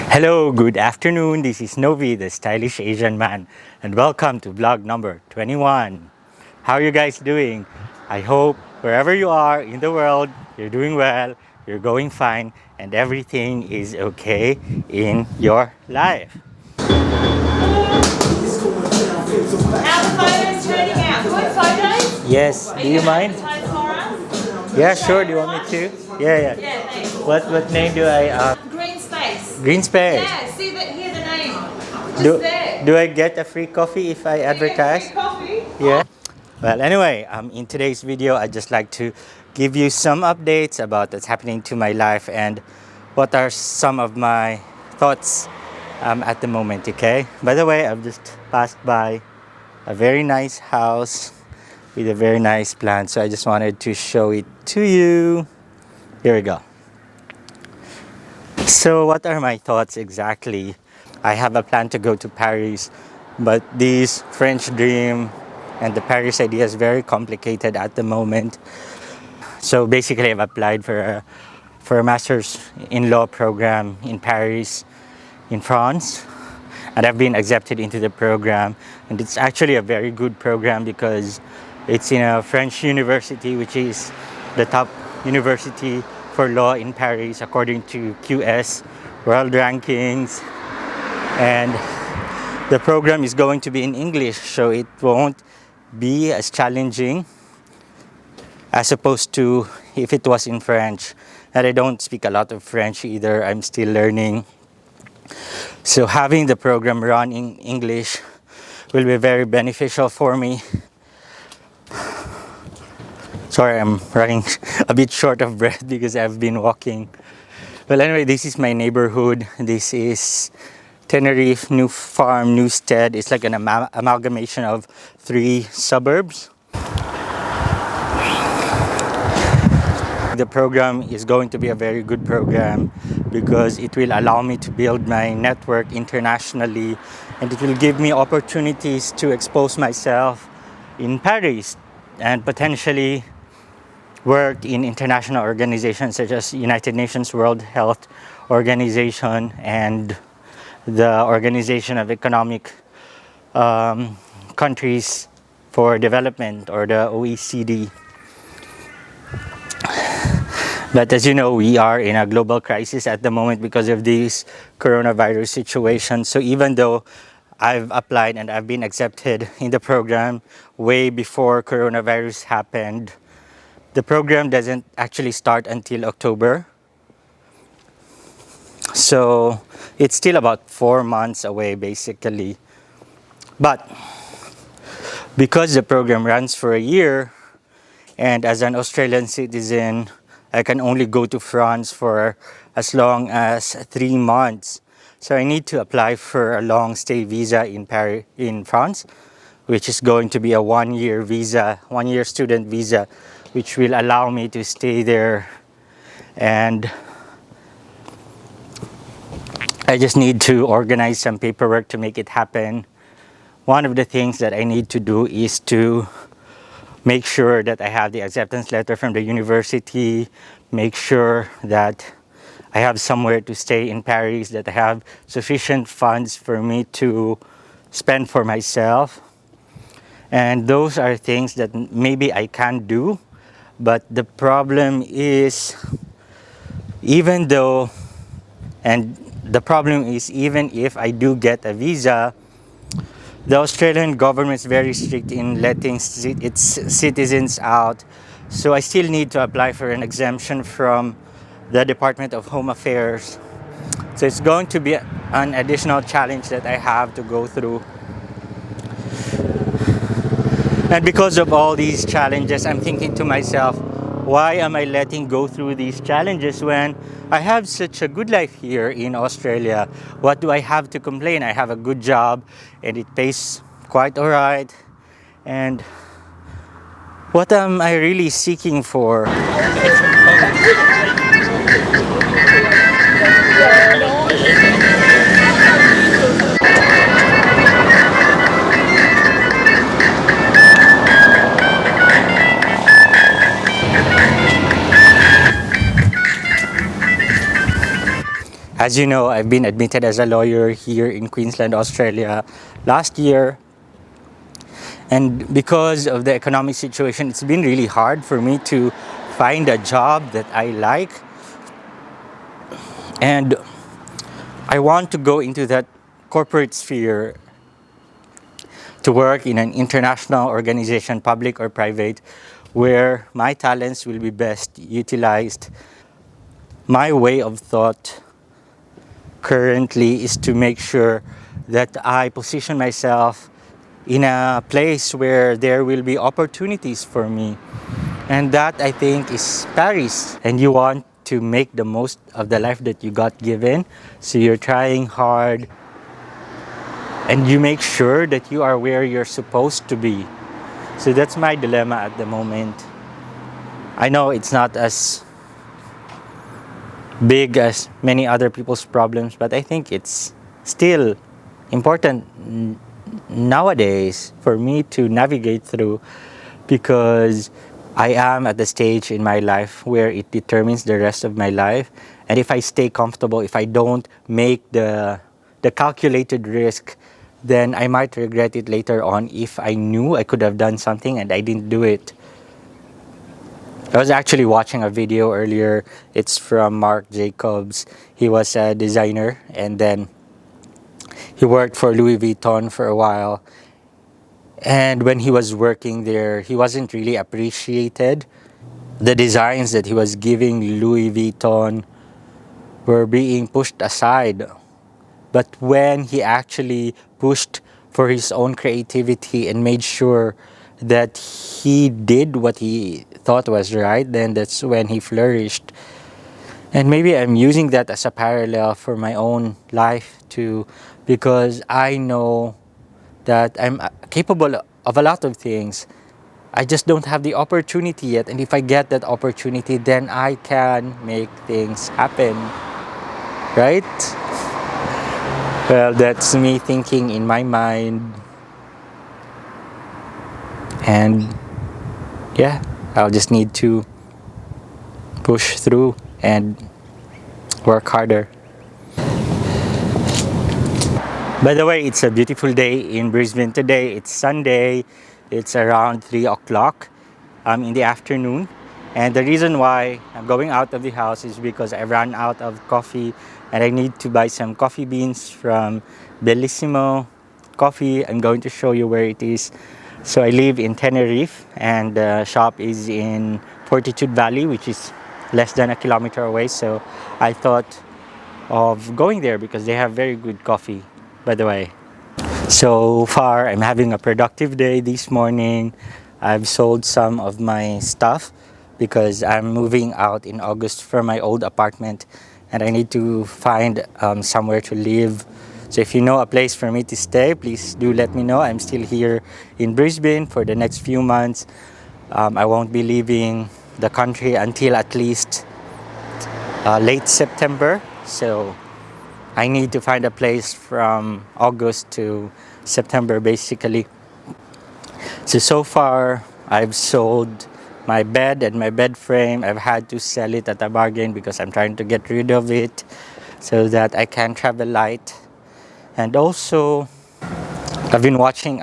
Hello, good afternoon. This is Novi, the stylish Asian man, and welcome to vlog number 21. How are you guys doing? I hope wherever you are in the world, you're doing well, you're going fine, and everything is okay in your life. How the photos turning out? Good photos? Yes, do you mind? Advertise for us? Yeah, sure. Do you want me to? Yeah. Yeah, thanks. What name do I? Green space. Green Space. Yeah, see that here the name. Just Do there. do I get a free coffee if I advertise? Free coffee. Yeah. Well, anyway, in today's video, I'd just like to give you some updates about what's happening to my life and what are some of my thoughts at the moment, okay? By the way, I've just passed by a very nice house with a very nice plant, so I just wanted to show it to you. Here we go. So what are my thoughts exactly? I have a plan to go to Paris, but this French dream and the Paris idea is very complicated at the moment. So basically, I've applied for a master's in law program in Paris, in France, and I've been accepted into the program. And it's actually a very good program because it's in a French university, which is the top university for law in Paris according to QS World Rankings. And the program is going to be in English, so it won't be as challenging as opposed to if it was in French. And I don't speak a lot of French either. I'm still learning. So having the program run in English will be very beneficial for me. Sorry, I'm running a bit short of breath because I've been walking. Well, anyway, this is my neighborhood. This is Tenerife, New Farm, Newstead. It's like an amalgamation of 3 suburbs. The program is going to be a very good program because it will allow me to build my network internationally, and it will give me opportunities to expose myself in Paris and potentially work in international organizations such as United Nations World Health Organization and the Organization of Economic Countries for Development, or the OECD. But as you know, we are in a global crisis at the moment because of this coronavirus situation. So even though I've applied and I've been accepted in the program way before coronavirus happened, the program doesn't actually start until October. So it's still about 4 months away basically. But because the program runs for a year, and as an Australian citizen, I can only go to France for as long as 3 months. So I need to apply for a long stay visa in France, which is going to be a 1-year visa, 1-year student visa, which will allow me to stay there. And I just need to organize some paperwork to make it happen. One of the things that I need to do is to make sure that I have the acceptance letter from the university, make sure that I have somewhere to stay in Paris, that I have sufficient funds for me to spend for myself. And those are things that maybe I can do. But the problem is, even if I do get a visa, the Australian government is very strict in letting its citizens out. So I still need to apply for an exemption from the Department of Home Affairs. So it's going to be an additional challenge that I have to go through. And because of all these challenges, I'm thinking to myself, why am I letting go through these challenges when I have such a good life here in Australia? What do I have to complain? I have a good job and it pays quite alright. And what am I really seeking for? As you know, I've been admitted as a lawyer here in Queensland, Australia last year. And because of the economic situation, it's been really hard for me to find a job that I like. And I want to go into that corporate sphere to work in an international organization, public or private, where my talents will be best utilized. My way of thought currently is to make sure that I position myself in a place where there will be opportunities for me. And that, I think, is Paris. And you want to make the most of the life that you got given. So you're trying hard and you make sure that you are where you're supposed to be. So that's my dilemma at the moment. I know it's not as big as many other people's problems, but I think it's still important nowadays for me to navigate through, because I am at the stage in my life where it determines the rest of my life. And if I stay comfortable, if I don't make the calculated risk, then I might regret it later on if I knew I could have done something and I didn't do it. I was actually watching a video earlier. It's from Marc Jacobs. He was a designer and then he worked for Louis Vuitton for a while. And when he was working there, he wasn't really appreciated. The designs that he was giving Louis Vuitton were being pushed aside. But when he actually pushed for his own creativity and made sure that he did what he thought was right, then that's when he flourished. And maybe I'm using that as a parallel for my own life too, because I know that I'm capable of a lot of things. I just don't have the opportunity yet. And if I get that opportunity, then I can make things happen. Right? Well, that's me thinking in my mind. And yeah, I'll just need to push through and work harder. By the way, it's a beautiful day in Brisbane today. It's Sunday. It's around 3 o'clock in the afternoon. And the reason why I'm going out of the house is because I ran out of coffee and I need to buy some coffee beans from Bellissimo Coffee. I'm going to show you where it is. So I live in Tenerife and the shop is in Fortitude Valley, which is less than a kilometer away. So I thought of going there because they have very good coffee, by the way. So far, I'm having a productive day this morning. I've sold some of my stuff because I'm moving out in August from my old apartment and I need to find somewhere to live. So if you know a place for me to stay, please do let me know. I'm still here in Brisbane for the next few months. I won't be leaving the country until at least late September. So I need to find a place from August to September basically. So far I've sold my bed and my bed frame. I've had to sell it at a bargain because I'm trying to get rid of it so that I can travel light. And also I've been watching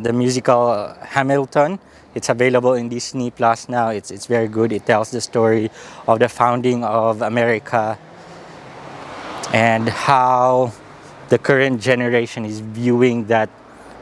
the musical Hamilton. It's available in Disney Plus now. It's very good. It tells the story of the founding of America and how the current generation is viewing that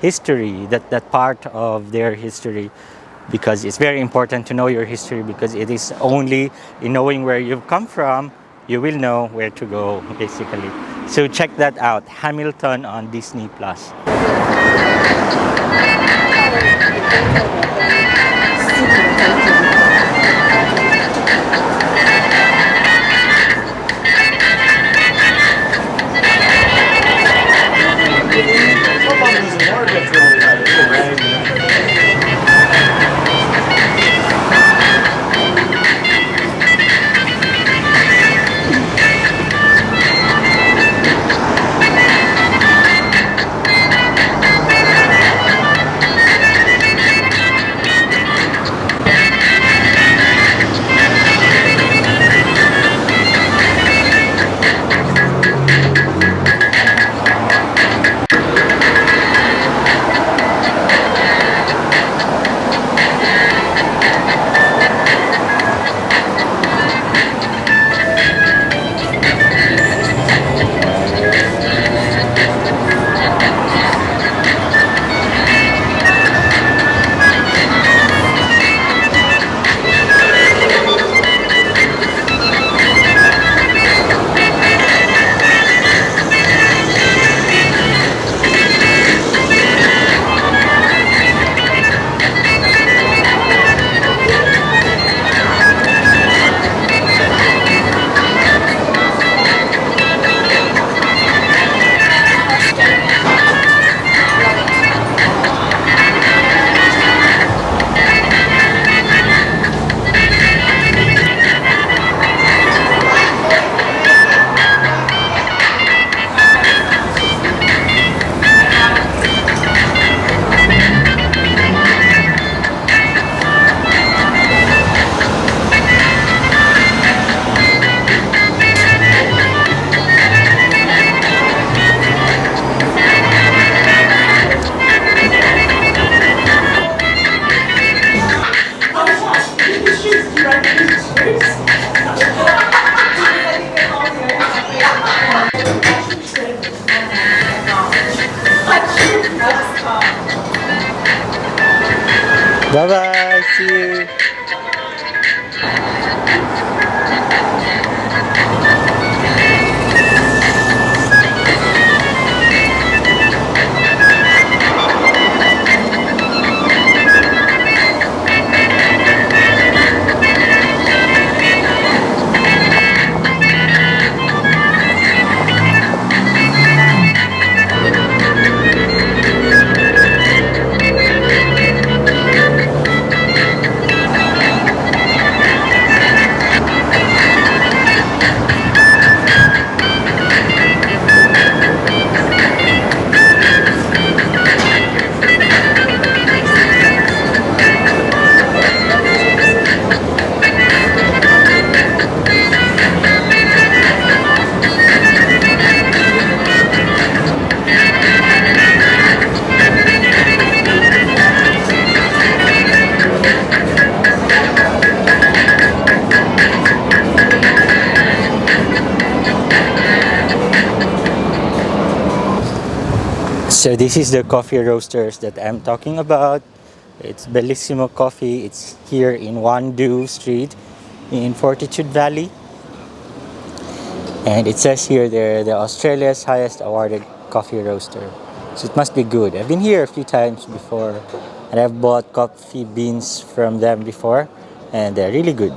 history, that part of their history, because it's very important to know your history, because it is only in knowing where you've come from you will know where to go basically. So check that out, Hamilton on Disney Plus. Bye bye. See you. So this is the coffee roasters that I'm talking about. It's Bellissimo Coffee. It's here in Wandu Street in Fortitude Valley. And it says here they're the Australia's highest awarded coffee roaster. So it must be good. I've been here a few times before and I've bought coffee beans from them before and they're really good.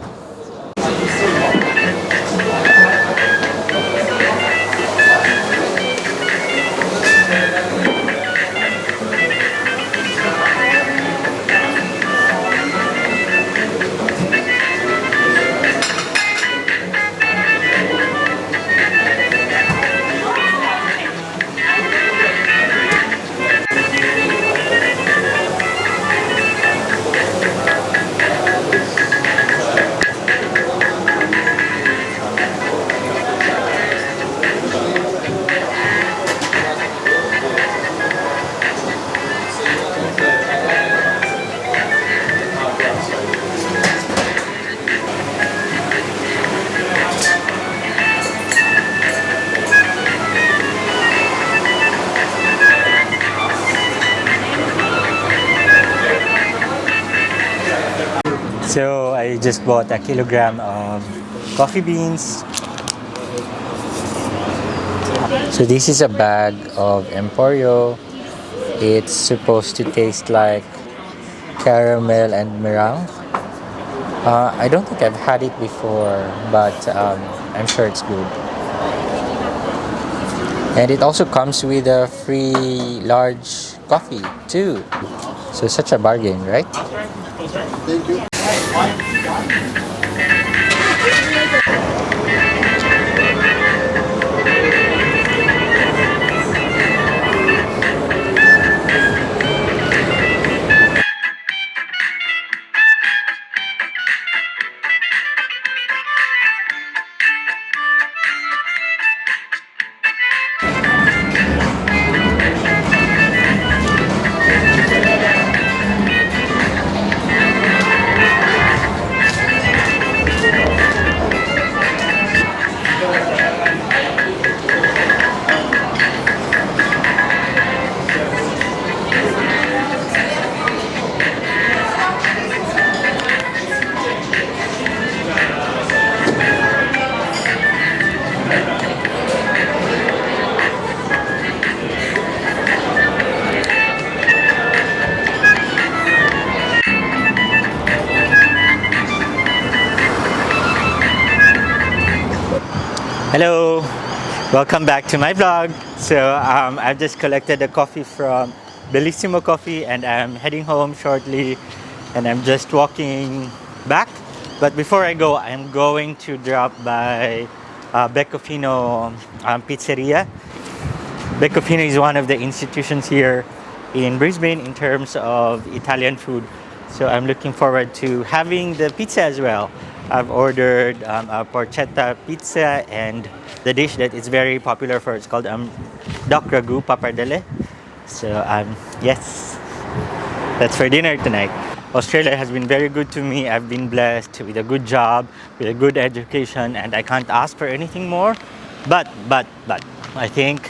So I just bought a kilogram of coffee beans. So this is a bag of Emporio. It's supposed to taste like caramel and meringue. I don't think I've had it before, but I'm sure it's good. And it also comes with a free large coffee too. So such a bargain, right? Thank you. Hello, welcome back to my vlog. So I've just collected the coffee from Bellissimo Coffee and I'm heading home shortly and I'm just walking back. But before I go, I'm going to drop by Beccofino Pizzeria. Beccofino is one of the institutions here in Brisbane in terms of Italian food. So I'm looking forward to having the pizza as well. I've ordered a porchetta pizza and the dish that is very popular for it's called duck ragu pappardelle. So yes, that's for dinner tonight. Australia has been very good to me. I've been blessed with a good job, with a good education, and I can't ask for anything more. But I think,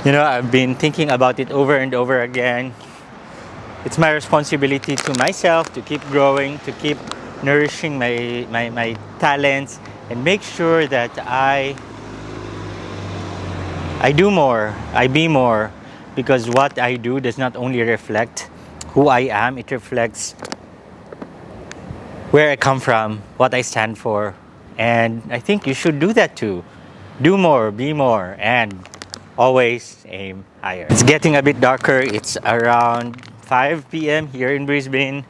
I've been thinking about it over and over again. it's my responsibility to myself to keep growing, to keep nourishing my talents, and make sure that I do more, I be more, because what I do does not only reflect who I am, it reflects where I come from, what I stand for, and I think you should do that too. Do more, be more, and always aim higher. It's getting a bit darker. It's around 5 p.m. here in Brisbane,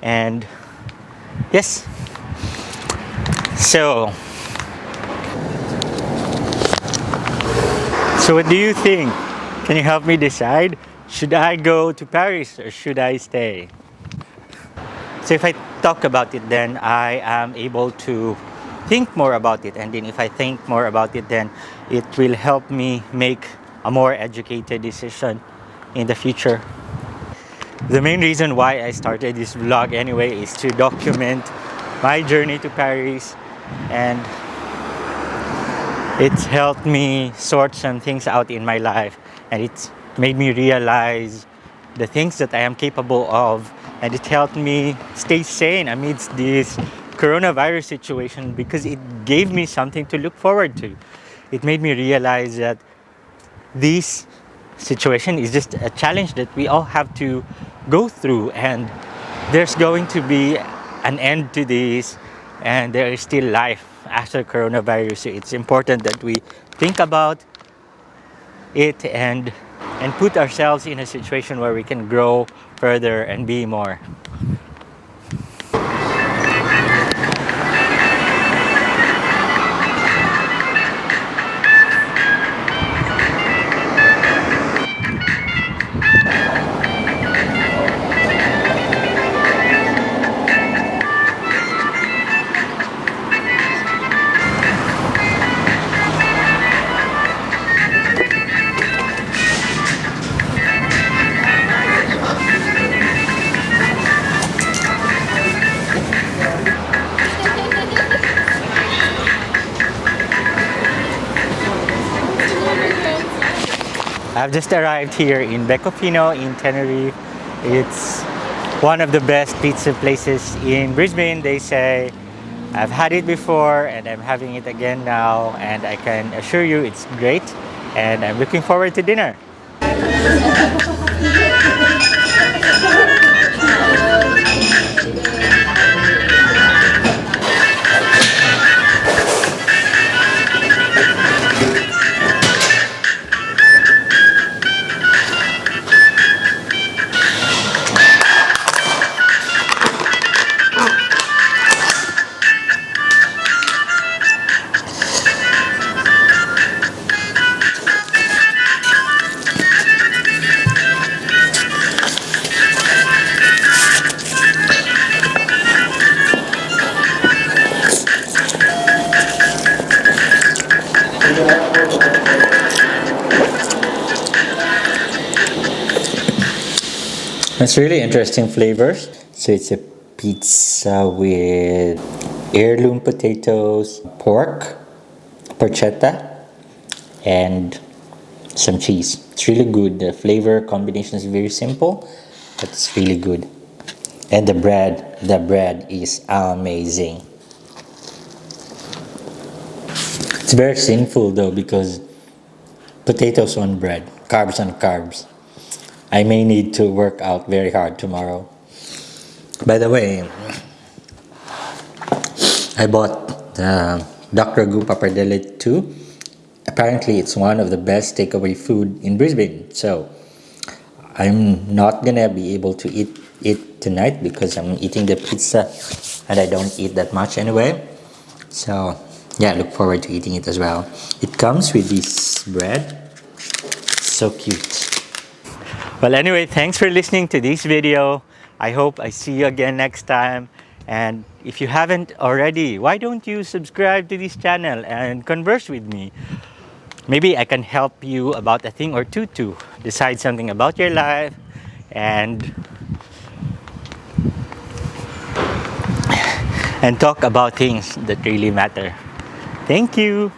and yes. So what do you think? Can you help me decide? Should I go to Paris or should I stay? So if I talk about it, then I am able to think more about it. And then if I think more about it, then it will help me make a more educated decision in the future. The main reason why I started this vlog anyway is to document my journey to Paris, and it's helped me sort some things out in my life, and it's made me realize the things that I am capable of, and it helped me stay sane amidst this coronavirus situation because it gave me something to look forward to. It made me realize that this situation is just a challenge that we all have to go through, and there's going to be an end to this, and there is still life after coronavirus. So it's important that we think about it and put ourselves in a situation where we can grow further and be more. I've just arrived here in Becofino in Tenerife. It's one of the best pizza places in Brisbane, they say. I've had it before and I'm having it again now, and I can assure you it's great, and I'm looking forward to dinner. It's really interesting flavors. So it's a pizza with heirloom potatoes, pork, porchetta, and some cheese. It's really good. The flavor combination is very simple, but it's really good. And the bread is amazing. It's very sinful though, because potatoes on bread, carbs on carbs. I may need to work out very hard tomorrow. By the way, I bought the Dr. Gu pappardelle too. Apparently, it's one of the best takeaway food in Brisbane. So, I'm not gonna be able to eat it tonight because I'm eating the pizza and I don't eat that much anyway. So, yeah, look forward to eating it as well. It comes with this bread. So cute. Well, anyway, thanks for listening to this video. I hope I see you again next time. And if you haven't already, why don't you subscribe to this channel and converse with me? Maybe I can help you about a thing or two to decide something about your life and talk about things that really matter. Thank you.